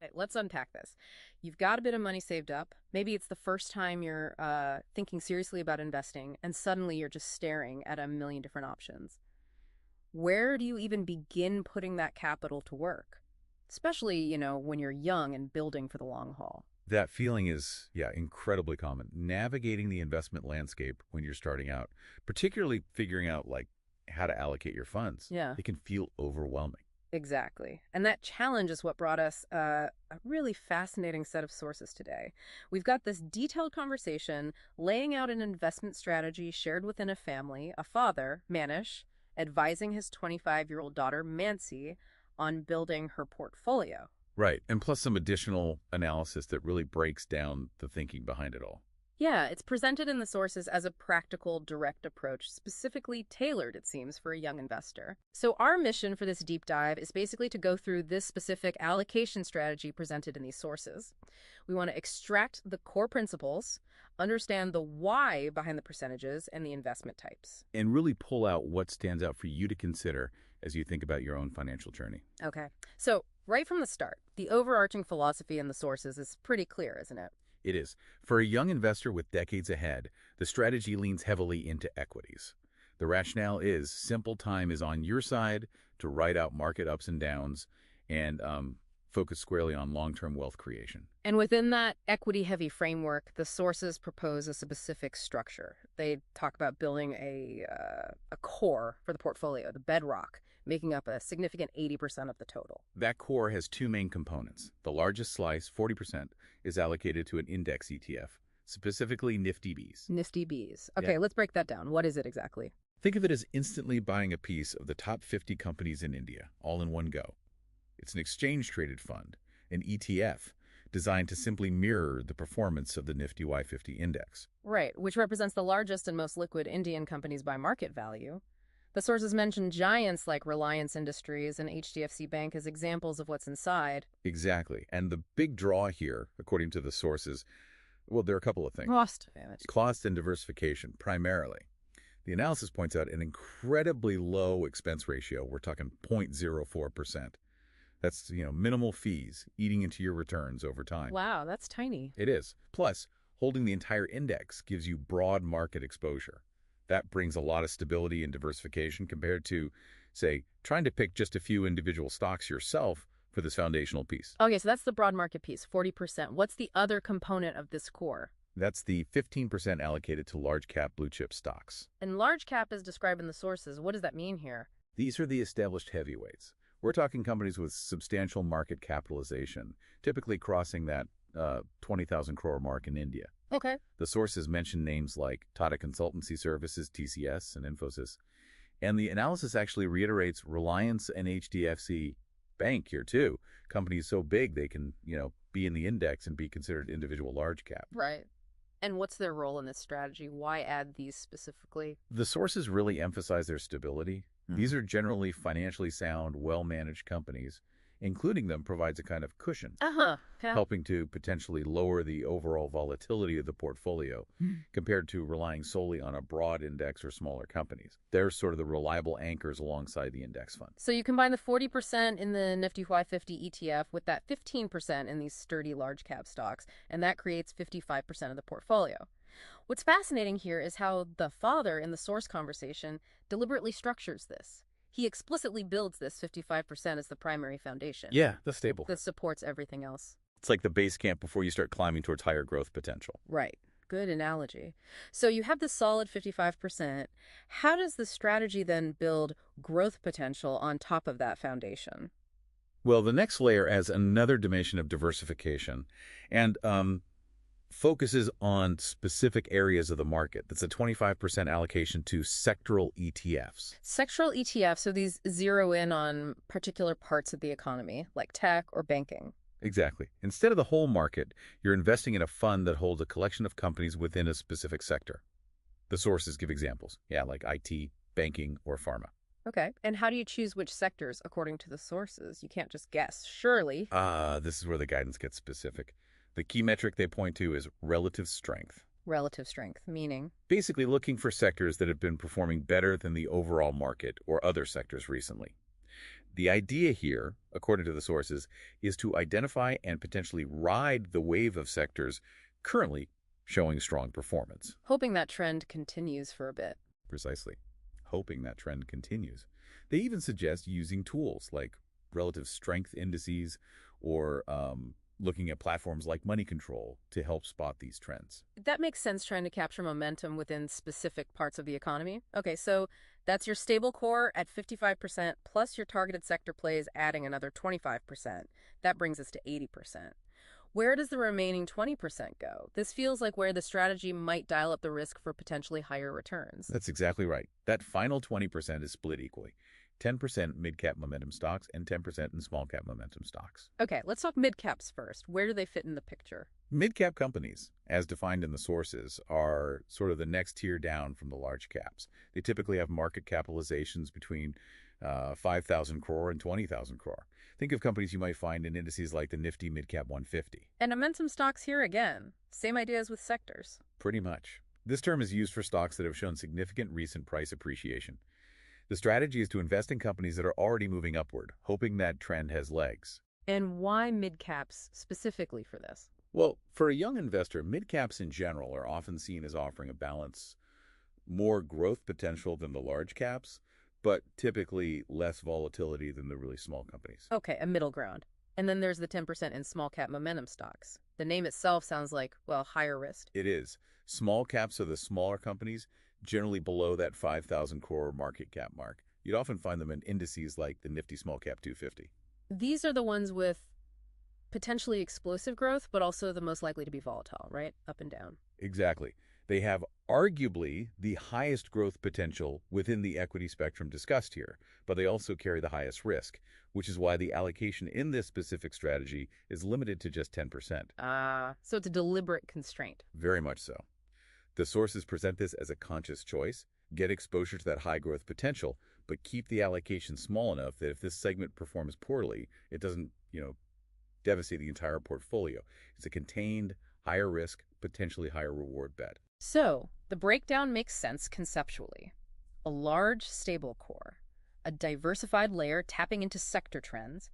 Okay, let's unpack this. You've got a bit of money saved up. Maybe it's the first time you're thinking seriously about investing, and suddenly you're just staring at a million different options. Where do you even begin putting that capital to work? Especially, when you're young and building for the long haul. That feeling is, yeah, incredibly common. Navigating the investment landscape when you're starting out, particularly figuring out like how to allocate your funds, Yeah. it can feel overwhelming. Exactly. And that challenge is what brought us a really fascinating set of sources today. We've got this detailed conversation laying out an investment strategy shared within a family, a father, Manish, advising his 25-year-old daughter, Mansi, on building her portfolio. Right. And plus some additional analysis that really breaks down the thinking behind it all. Yeah, it's presented in the sources as a practical, direct approach, specifically tailored, it seems, for a young investor. So, our mission for this deep dive is basically to go through this specific allocation strategy presented in these sources. We want to extract the core principles, understand the why behind the percentages and the investment types. And really pull out what stands out for you to consider as you think about your own financial journey. Okay, so right from the start, the overarching philosophy in the sources is pretty clear, isn't it? It is. For a young investor with decades ahead, the strategy leans heavily into equities. The rationale is simple time is on your side to ride out market ups and downs and focus squarely on long-term wealth creation. And within that equity-heavy framework, the sources propose a specific structure. They talk about building a core for the portfolio, the bedrock, making up a significant 80% of the total. That core has two main components. The largest slice, 40%, is allocated to an index ETF, specifically Nifty Bs. Nifty Bs. Okay, Yeah. let's break that down. What is it exactly? Think of it as instantly buying a piece of the top 50 companies in India, all in one go. It's an exchange-traded fund, an ETF, designed to simply mirror the performance of the Nifty Y50 index. Right, which represents the largest and most liquid Indian companies by market value. The sources mention giants like Reliance Industries and HDFC Bank as examples of what's inside. Exactly. And the big draw here, according to the sources, well, there are a couple of things. Cost advantage. Cost and diversification, primarily. The analysis points out an incredibly low expense ratio. We're talking 0.04%. That's, minimal fees eating into your returns over time. Wow, that's tiny. It is. Plus, holding the entire index gives you broad market exposure. That brings a lot of stability and diversification compared to, say, trying to pick just a few individual stocks yourself for this foundational piece. Okay, so that's the broad market piece, 40%. What's the other component of this core? That's the 15% allocated to large cap blue chip stocks. And large cap is described in the sources. What does that mean here? These are the established heavyweights. We're talking companies with substantial market capitalization, typically crossing that 20,000 crore mark in India. Okay. The sources mention names like Tata Consultancy Services, TCS, and Infosys. And the analysis actually reiterates Reliance and HDFC Bank here, too. Companies so big they can, be in the index and be considered individual large cap. Right. And what's their role in this strategy? Why add these specifically? The sources really emphasize their stability. These are generally financially sound, well-managed companies. Including them provides a kind of cushion, Uh-huh. Yeah. helping to potentially lower the overall volatility of the portfolio compared to relying solely on a broad index or smaller companies. They're sort of the reliable anchors alongside the index fund. So you combine the 40% in the Nifty Y50 ETF with that 15% in these sturdy large cap stocks, and that creates 55% of the portfolio. What's fascinating here is how the father in the source conversation deliberately structures this. He explicitly builds this 55% as the primary foundation Yeah, that's stable. that supports everything else. It's like the base camp before you start climbing towards higher growth potential. Right. Good analogy. So you have this solid 55%. How does the strategy then build growth potential on top of that foundation? Well, the next layer adds another dimension of diversification and focuses on specific areas of the market. That's a 25% allocation to sectoral ETFs. Sectoral ETFs, so these zero in on particular parts of the economy, like tech or banking. Exactly. Instead of the whole market, you're investing in a fund that holds a collection of companies within a specific sector. The sources give examples. Yeah, like IT, banking, or pharma. Okay. And how do you choose which sectors according to the sources? You can't just guess, surely. This is where the guidance gets specific. The key metric they point to is relative strength. Relative strength, meaning? Basically looking for sectors that have been performing better than the overall market or other sectors recently. The idea here, according to the sources, is to identify and potentially ride the wave of sectors currently showing strong performance. Hoping that trend continues for a bit. Precisely. Hoping that trend continues. They even suggest using tools like relative strength indices or looking at platforms like Money Control to help spot these trends. That makes sense, trying to capture momentum within specific parts of the economy. Okay, so that's your stable core at 55% plus your targeted sector plays adding another 25%. That brings us to 80%. Where does the remaining 20% go? This feels like where the strategy might dial up the risk for potentially higher returns. That's exactly right. That final 20% is split equally. 10% mid-cap momentum stocks and 10% in small-cap momentum stocks. Okay, let's talk mid-caps first. Where do they fit in the picture? Mid-cap companies, as defined in the sources, are sort of the next tier down from the large caps. They typically have market capitalizations between 5,000 crore and 20,000 crore. Think of companies you might find in indices like the Nifty Midcap 150. And momentum stocks here again. Same idea as with sectors. Pretty much. This term is used for stocks that have shown significant recent price appreciation. The strategy is to invest in companies that are already moving upward, hoping that trend has legs. And why mid-caps specifically for this? Well, for a young investor, mid-caps in general are often seen as offering a balance, more growth potential than the large caps, but typically less volatility than the really small companies. Okay, a middle ground. And then there's the 10% in small cap momentum stocks. The name itself sounds like, well, higher risk. It is. Small caps are the smaller companies, generally below that 5,000 crore market cap mark. You'd often find them in indices like the Nifty Small Cap 250. These are the ones with potentially explosive growth, but also the most likely to be volatile, right? Up and down. Exactly. They have arguably the highest growth potential within the equity spectrum discussed here, but they also carry the highest risk, which is why the allocation in this specific strategy is limited to just 10%. So it's a deliberate constraint. Very much so. The sources present this as a conscious choice, get exposure to that high growth potential, but keep the allocation small enough that if this segment performs poorly, it doesn't, devastate the entire portfolio. It's a contained, higher risk, potentially higher reward bet. So the breakdown makes sense conceptually. A large stable core, a diversified layer tapping into sector trends,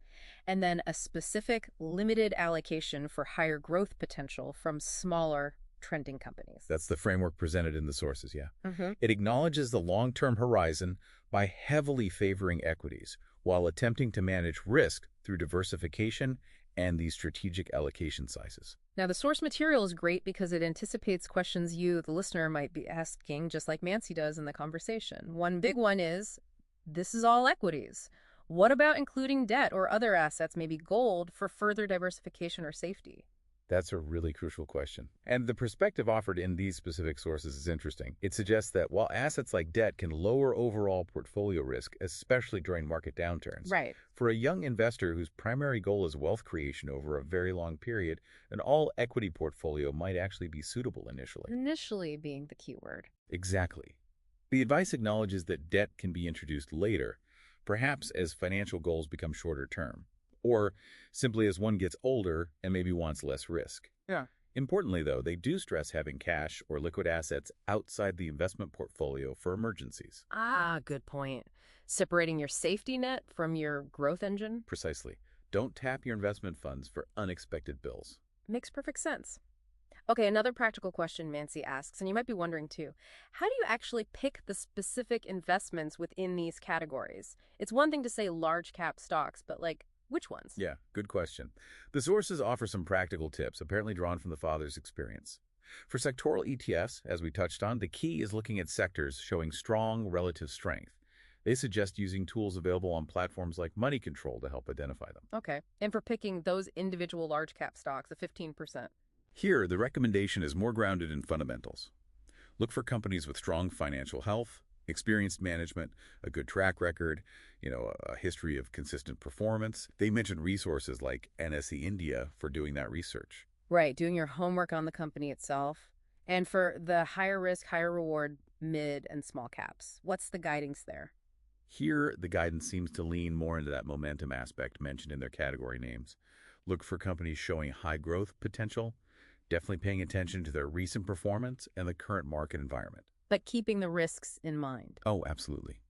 and then a specific limited allocation for higher growth potential from smaller trending companies. That's the framework presented in the sources, yeah. Mm-hmm. It acknowledges the long-term horizon by heavily favoring equities while attempting to manage risk through diversification and these strategic allocation sizes. Now, the source material is great because it anticipates questions you, the listener, might be asking, just like Mancy does in the conversation. One big one is, this is all equities. What about including debt or other assets, maybe gold, for further diversification or safety? That's a really crucial question. And the perspective offered in these specific sources is interesting. It suggests that while assets like debt can lower overall portfolio risk, especially during market downturns, Right. for a young investor whose primary goal is wealth creation over a very long period, an all-equity portfolio might actually be suitable initially. Initially being the key word. Exactly. The advice acknowledges that debt can be introduced later, perhaps as financial goals become shorter term, or simply as one gets older and maybe wants less risk. Yeah. Importantly, though, they do stress having cash or liquid assets outside the investment portfolio for emergencies. Good point. Separating your safety net from your growth engine Precisely. Don't tap your investment funds for unexpected bills. makes perfect sense. Okay, another practical question Mancy asks, and you might be wondering too. How do you actually pick the specific investments within these categories? It's one thing to say large cap stocks, but which ones? Yeah, good question. The sources offer some practical tips, apparently drawn from the father's experience. For sectoral ETFs, as we touched on, the key is looking at sectors showing strong relative strength. They suggest using tools available on platforms like Money Control to help identify them. Okay, and for picking those individual large cap stocks, the 15%. Here, the recommendation is more grounded in fundamentals. Look for companies with strong financial health, experienced management, a good track record, a history of consistent performance. They mention resources like NSE India for doing that research. Right, doing your homework on the company itself. And for the higher risk, higher reward, mid and small caps, what's the guidance there? Here, the guidance seems to lean more into that momentum aspect mentioned in their category names. Look for companies showing high growth potential, definitely paying attention to their recent performance and the current market environment. But keeping the risks in mind. Oh, absolutely.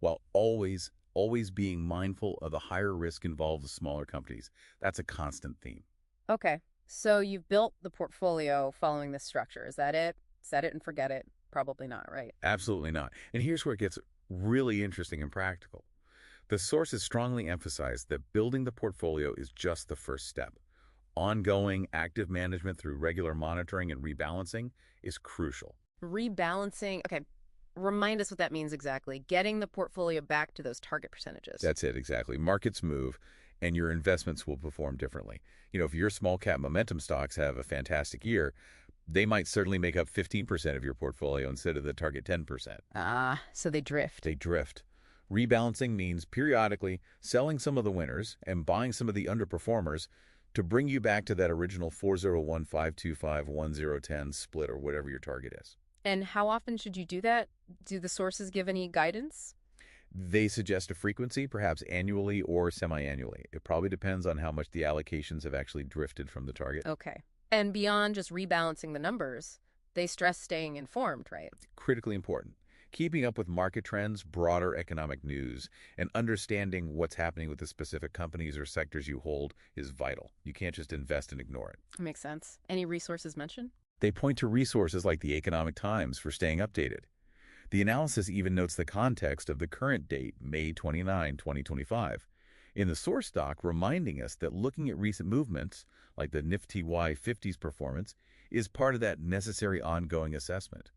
While always always being mindful of the higher risk involved with smaller companies. That's a constant theme. Okay. So you've built the portfolio following this structure. Is that it? Set it and forget it? Probably not, right? Absolutely not. And here's where it gets really interesting and practical. The sources strongly emphasize that building the portfolio is just the first step. Ongoing, active management through regular monitoring and rebalancing is crucial. Rebalancing. Okay. Remind us what that means exactly. Getting the portfolio back to those target percentages. That's it, exactly. Markets move, and your investments will perform differently. If your small cap momentum stocks have a fantastic year, they might certainly make up 15% of your portfolio instead of the target 10%. Ah, so they drift. They drift. Rebalancing means periodically selling some of the winners and buying some of the underperformers to bring you back to that original 401, 525, 1010 split or whatever your target is. And how often should you do that? Do the sources give any guidance? They suggest a frequency, perhaps annually or semi-annually. It probably depends on how much the allocations have actually drifted from the target. Okay. And beyond just rebalancing the numbers, they stress staying informed, right? Critically important. Keeping up with market trends, broader economic news, and understanding what's happening with the specific companies or sectors you hold is vital. You can't just invest and ignore it. Makes sense. Any resources mentioned? They point to resources like the Economic Times for staying updated. The analysis even notes the context of the current date, May 29, 2025, in the source doc, reminding us that looking at recent movements, like the Nifty Y50's performance, is part of that necessary ongoing assessment.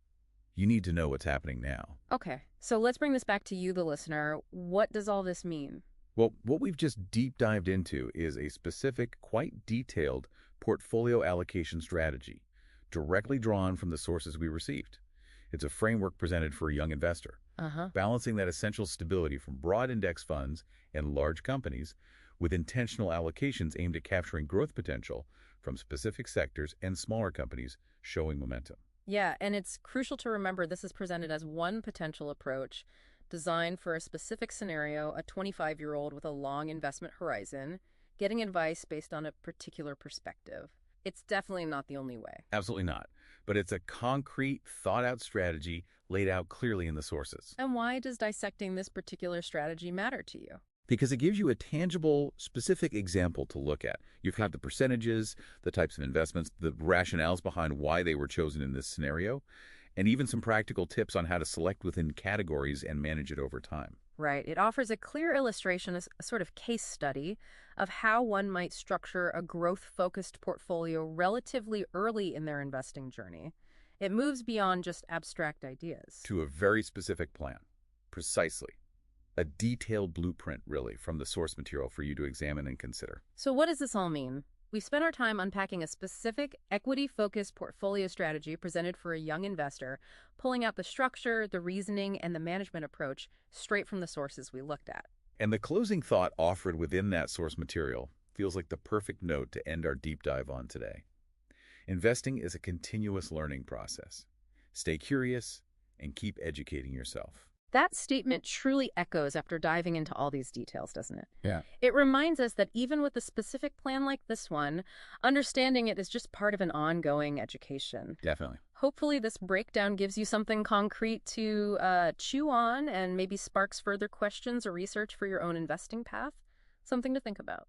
You need to know what's happening now. Okay. So let's bring this back to you, the listener. What does all this mean? Well, what we've just deep dived into is a specific, quite detailed portfolio allocation strategy, directly drawn from the sources we received. It's a framework presented for a young investor, balancing that essential stability from broad index funds and large companies with intentional allocations aimed at capturing growth potential from specific sectors and smaller companies showing momentum. Yeah, and it's crucial to remember this is presented as one potential approach designed for a specific scenario, a 25-year-old with a long investment horizon, getting advice based on a particular perspective. It's definitely not the only way. Absolutely not. But it's a concrete, thought-out strategy laid out clearly in the sources. And why does dissecting this particular strategy matter to you? Because it gives you a tangible, specific example to look at. You've got the percentages, the types of investments, the rationales behind why they were chosen in this scenario, and even some practical tips on how to select within categories and manage it over time. Right. It offers a clear illustration, a sort of case study of how one might structure a growth-focused portfolio relatively early in their investing journey. It moves beyond just abstract ideas. To a very specific plan. Precisely. A detailed blueprint, really, from the source material for you to examine and consider. So what does this all mean? We spent our time unpacking a specific equity-focused portfolio strategy presented for a young investor, pulling out the structure, the reasoning, and the management approach straight from the sources we looked at. And the closing thought offered within that source material feels like the perfect note to end our deep dive on today. Investing is a continuous learning process. Stay curious and keep educating yourself. That statement truly echoes after diving into all these details, doesn't it? Yeah. It reminds us that even with a specific plan like this one, understanding it is just part of an ongoing education. Definitely. Hopefully this breakdown gives you something concrete to chew on and maybe sparks further questions or research for your own investing path. Something to think about.